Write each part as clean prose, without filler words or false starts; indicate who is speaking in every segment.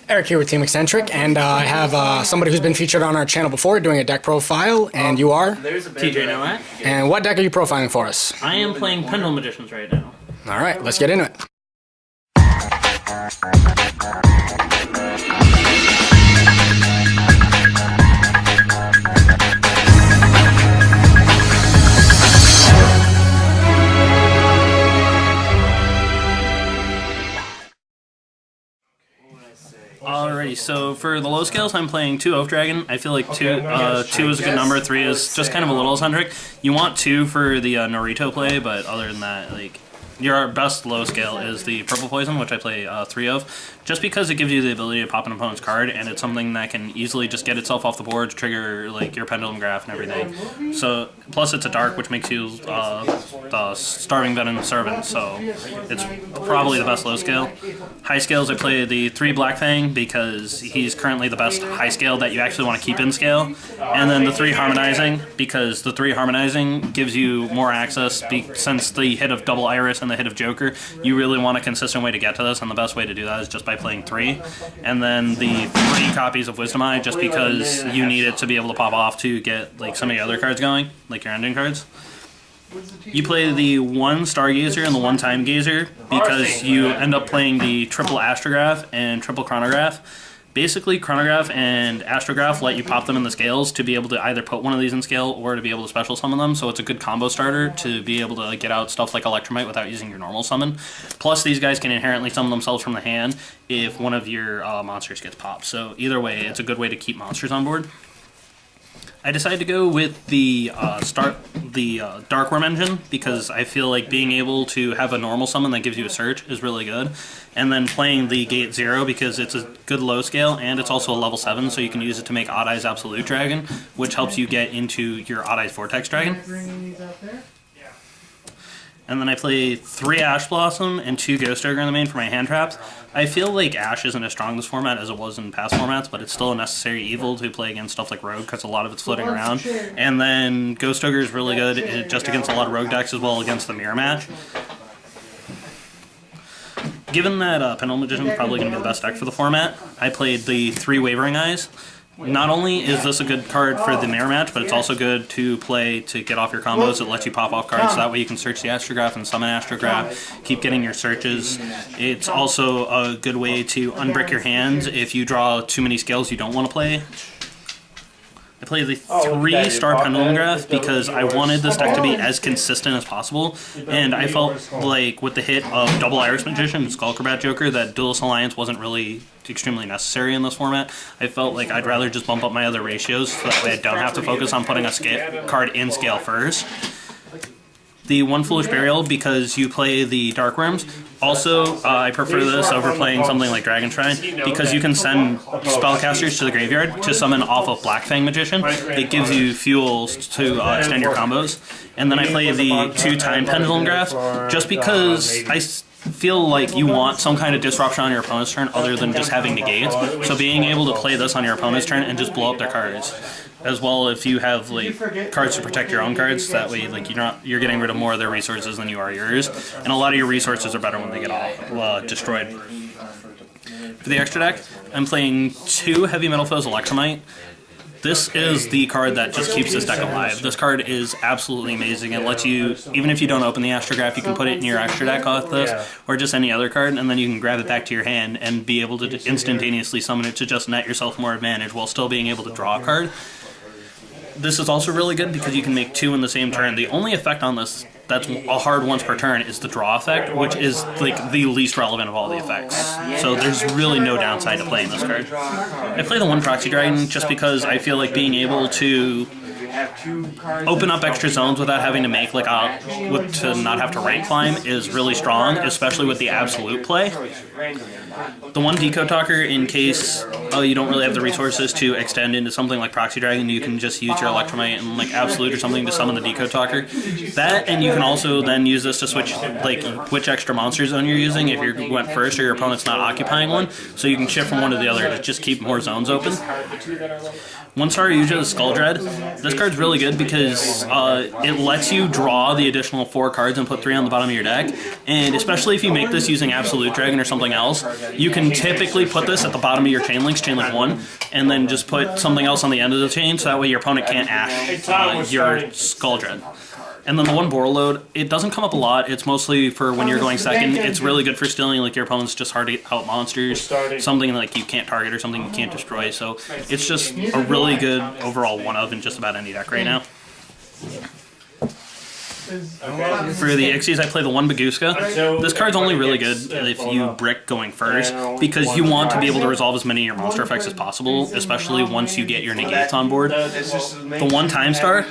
Speaker 1: Eric here with Team Eccentric, and I have somebody who's been featured on our channel before doing a deck profile, and you are?
Speaker 2: TJ Nowak.
Speaker 1: And what deck are you profiling for us?
Speaker 2: I am playing Pendulum Magicians right now.
Speaker 1: Alright, let's get into it.
Speaker 2: Alrighty, so for the low scales, I'm playing 2 Oath Dragon. I feel like 2 is a good number, 3 is just kind of a little eccentric. You want 2 for the Norito play, but other than that, like, your best low scale is the Purple Poison, which I play 3 of, just because it gives you the ability to pop an opponent's card, and it's something that can easily just get itself off the board to trigger like your Pendulum Graph and everything. So, plus it's a dark, which makes you the Starving Venom Servant, so it's probably the best low scale. High scales, I play the 3 Black Fang because he's currently the best high scale that you actually want to keep in scale, and then the 3 Harmonizing because the 3 Harmonizing gives you more access since the hit of Double Iris and the hit of Joker. You really want a consistent way to get to this, and the best way to do that is just by playing 3. And then the 3 copies of Wisdom Eye, just because you need it to be able to pop off to get like some of the other cards going, like your ending cards. You play the 1 Stargazer and the 1 Time Gazer because you end up playing the triple Astrograph and triple Chronograph. Basically, Chronograph and Astrograph let you pop them in the scales to be able to either put one of these in scale or to be able to special summon them, so it's a good combo starter to be able to get out stuff like Electromite without using your normal summon. Plus, these guys can inherently summon themselves from the hand if one of your monsters gets popped, so either way, it's a good way to keep monsters on board. I decided to go with the Dark Worm engine because I feel like being able to have a normal summon that gives you a search is really good. And then playing the Gate 0 because it's a good low scale and it's also a level 7, so you can use it to make Odd Eyes Absolute Dragon, which helps you get into your Odd Eyes Vortex Dragon. And then I play 3 Ash Blossom and 2 Ghost Ogre in the main for my hand traps. I feel like Ash isn't as strong this format as it was in past formats, but it's still a necessary evil to play against stuff like Rogue because a lot of it's floating around. And then Ghost Ogre is really good just against a lot of Rogue decks as well against the Mirror Match. Given that Pendulum Magician is probably going to be the best deck for the format, I played the 3 Wavering Eyes. Not only is this a good card for the Mirror Match, but it's also good to play to get off your combos. It lets you pop off cards, so that way you can search the Astrograph and summon Astrograph, keep getting your searches. It's also a good way to unbrick your hand if you draw too many scales you don't want to play. I play the 3-star Pendulum Graph because I wanted this deck to be as consistent as possible, and I felt like with the hit of Double Iris Magician and Skullcrobat Joker that Duelist Alliance wasn't really extremely necessary in this format. I felt like I'd rather just bump up my other ratios so that way I don't have to focus on putting a card in scale first. The 1 Foolish Burial because you play the Dark Worms. Also, I prefer this over playing something like Dragon Shrine because you can send spellcasters to the graveyard to summon off of Black Fang Magician. It gives you fuels to extend your combos. And then I play the 2 Time Pendulum Graph just because I feel like you want some kind of disruption on your opponent's turn other than just having negates. So being able to play this on your opponent's turn and just blow up their cards. As well, if you have like cards to protect your own cards, that way like you're getting rid of more of their resources than you are yours, and a lot of your resources are better when they get all destroyed. For the extra deck, I'm playing 2 Heavy Metal Foes Electromite. This is the card that just keeps this deck alive. This card is absolutely amazing. It lets you, even if you don't open the Astrograph, you can put it in your extra deck with this, or just any other card, and then you can grab it back to your hand and be able to instantaneously summon it to just net yourself more advantage while still being able to draw a card. This is also really good because you can make 2 in the same turn. The only effect on this that's a hard once per turn is the draw effect, which is like the least relevant of all the effects. So there's really no downside to playing this card. I play the 1 Proxy Dragon just because I feel like being able to open up extra zones without having to make like to not have to rank climb is really strong, especially with the absolute play. The 1 Decode Talker, in case you don't really have the resources to extend into something like Proxy Dragon, you can just use your Electromite and like Absolute or something to summon the Decode Talker. That, and you can also then use this to switch like which extra monster zone you're using if you went first or your opponent's not occupying one, so you can shift from one to the other to just keep more zones open. 1-star Yuja Skull Dread. This card's really good because it lets you draw the additional 4 cards and put 3 on the bottom of your deck, and especially if you make this using Absolute Dragon or something else, you can typically put this at the bottom of your chain link 1, and then just put something else on the end of the chain, so that way your opponent can't ash your Skull Dread. And then the one Boral Load, it doesn't come up a lot. It's mostly for when you're going second. It's really good for stealing like your opponent's just hard to out monsters, something like you can't target or something you can't destroy. So it's just a really good overall one of in just about any deck right now. For the Ixies, I play the one Baguska. This card's only really good if you brick going first, because you want to be able to resolve as many of your monster effects as possible, especially once you get your negates on board. The one Time Star,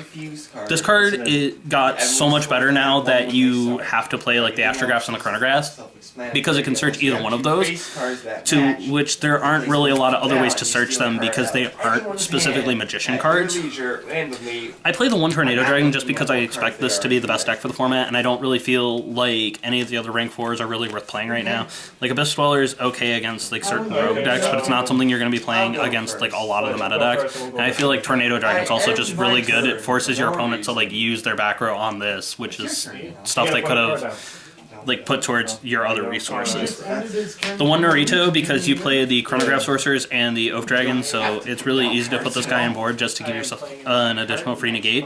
Speaker 2: this card it got so much better now that you have to play like the Astrographs and the Chronographs, because it can search either one of those, to which there aren't really a lot of other ways to search them because they aren't specifically Magician cards. I play the one Tornado Dragon just because I expect this to be the best deck for the format, and I don't really feel like any of the other rank 4s are really worth playing right now. Like Abyss Dweller is okay against like certain rogue decks, but it's not something you're going to be playing against like a lot of the meta decks. And I feel like Tornado Dragon's also just really good. It forces your opponent to like use their back row on this, which is stuff they could have like put towards your other resources. The one Naruto, because you play the Chronograph Sorcerers and the Oath Dragon, so it's really easy to put this guy on board just to give yourself an additional free negate.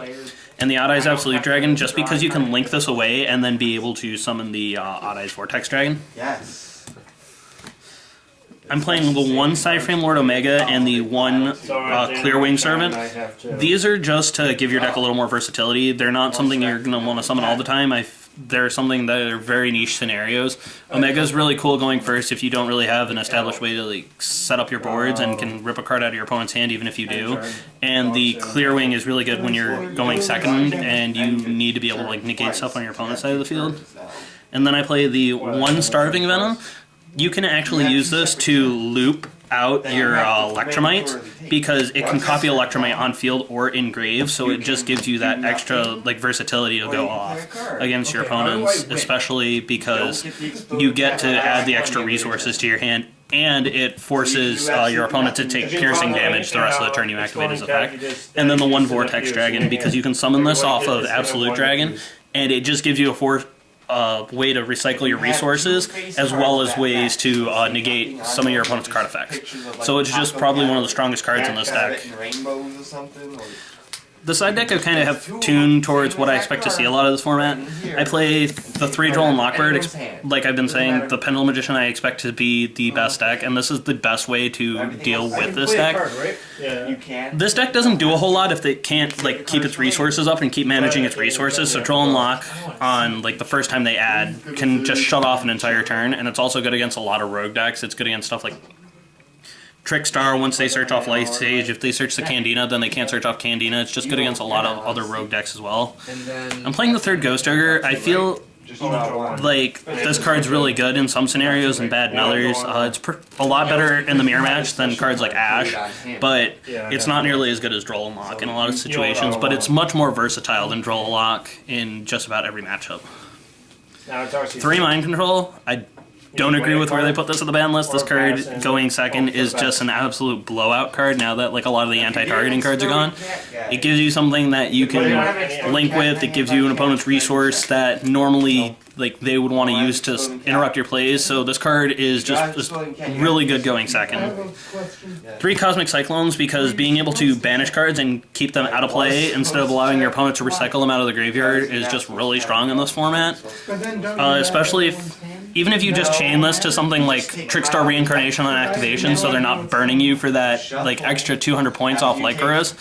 Speaker 2: And the Odd Eyes Absolute Dragon, just because you can link this away and then be able to summon the Odd Eyes Vortex Dragon.
Speaker 3: Yes.
Speaker 2: I'm playing the one Cyframe Lord Omega and the one Clear Wing Servant. These are just to give your deck a little more versatility. They're not something you're going to want to summon all the time. They're something that are very niche scenarios. Omega's really cool going first if you don't really have an established way to like set up your boards and can rip a card out of your opponent's hand even if you do. And the Clear Wing is really good when you're going second and you need to be able to like negate stuff on your opponent's side of the field. And then I play the one Starving Venom. You can actually use this to loop out your Electromites, because it can copy Electromite on field or in grave, so it just gives you that extra like versatility to go off against your opponents, especially because you get to add the extra resources to your hand, and it forces your opponent to take piercing damage the rest of the turn you activate his effect. And then the one Vortex Dragon, because you can summon this off of Absolute Dragon, and it just gives you a way to recycle your resources, as well as ways to negate some of your opponent's card effects. So it's just probably one of the strongest cards in this deck. The side deck I kind of have tuned towards what I expect to see a lot of this format. I play the 3 Droll and Lockbird. Like I've been saying, the Pendulum Magician I expect to be the best deck, and this is the best way to deal with this deck. This deck doesn't do a whole lot if it can't like keep its resources up and keep managing its resources. So Droll and Lock on like the first time they add can just shut off an entire turn, and it's also good against a lot of rogue decks. It's good against stuff like Trickstar once they search off Light Stage. If they search the Candina, then they can't search off Candina. It's just good against a lot of other rogue decks as well. I'm playing the 3rd Ghost Ogre. I feel like this card's really good in some scenarios and bad in others. It's a lot better in the mirror match than cards like Ash, but it's not nearly as good as Droll and Lock in a lot of situations, but it's much more versatile than Droll and Lock in just about every matchup. 3 Mind Control. I don't agree with where they put this on the ban list. This card going second is just an absolute blowout card now that like a lot of the anti-targeting cards are gone. It gives you something that you can link with. It gives you an opponent's resource that normally like they would want to use to interrupt your plays. So this card is just really good going second. 3 Cosmic Cyclones, because being able to banish cards and keep them out of play instead of allowing your opponent to recycle them out of the graveyard is just really strong in this format. Especially even if you just chain this to something like Trickstar Reincarnation on activation, so they're not burning you for that like extra 200 points off Lycoris,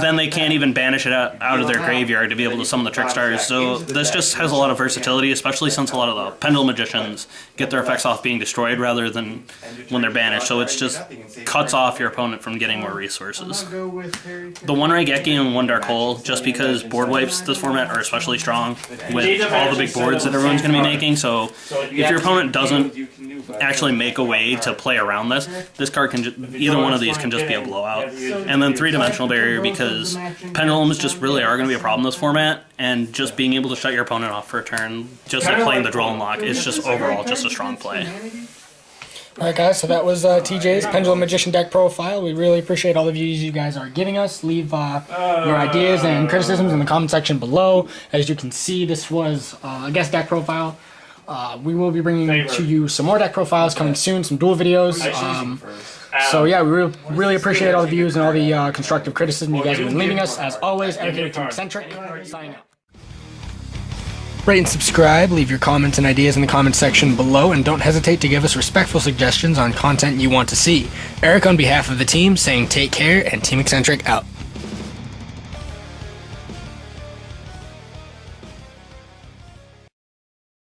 Speaker 2: then they can't even banish it out of their graveyard to be able to summon the Trickstars. So this just has a lot of versatility, especially since a lot of the Pendulum Magicians get their effects off being destroyed rather than when they're banished. So it's just cuts off your opponent from getting more resources. The one Raigeki and one Dark Hole, just because board wipes this format are especially strong with all the big boards that everyone's going to be making. So if your opponent doesn't actually make a way to play around this card can either one of these can just be a blowout. And then 3-Dimensional Barrier, because pendulums just really are going to be a problem in this format, and just being able to shut your opponent off for a turn, just like playing the Droll and Lock, is just overall just a strong play.
Speaker 1: Alright guys, so that was TJ's Pendulum Magician deck profile. We really appreciate all the views you guys are giving us. Leave your ideas and criticisms in the comment section below. As you can see, this was a guest deck profile. We will be bringing to you some more deck profiles coming soon, some duel videos. So yeah, we really appreciate all the views and all the constructive criticism you guys have been leaving us. As always, Eric from ECCENTRICK, signing out. Rate and subscribe, leave your comments and ideas in the comment section below, and don't hesitate to give us respectful suggestions on content you want to see. Eric on behalf of the team saying take care, and Team ECCENTRICK out.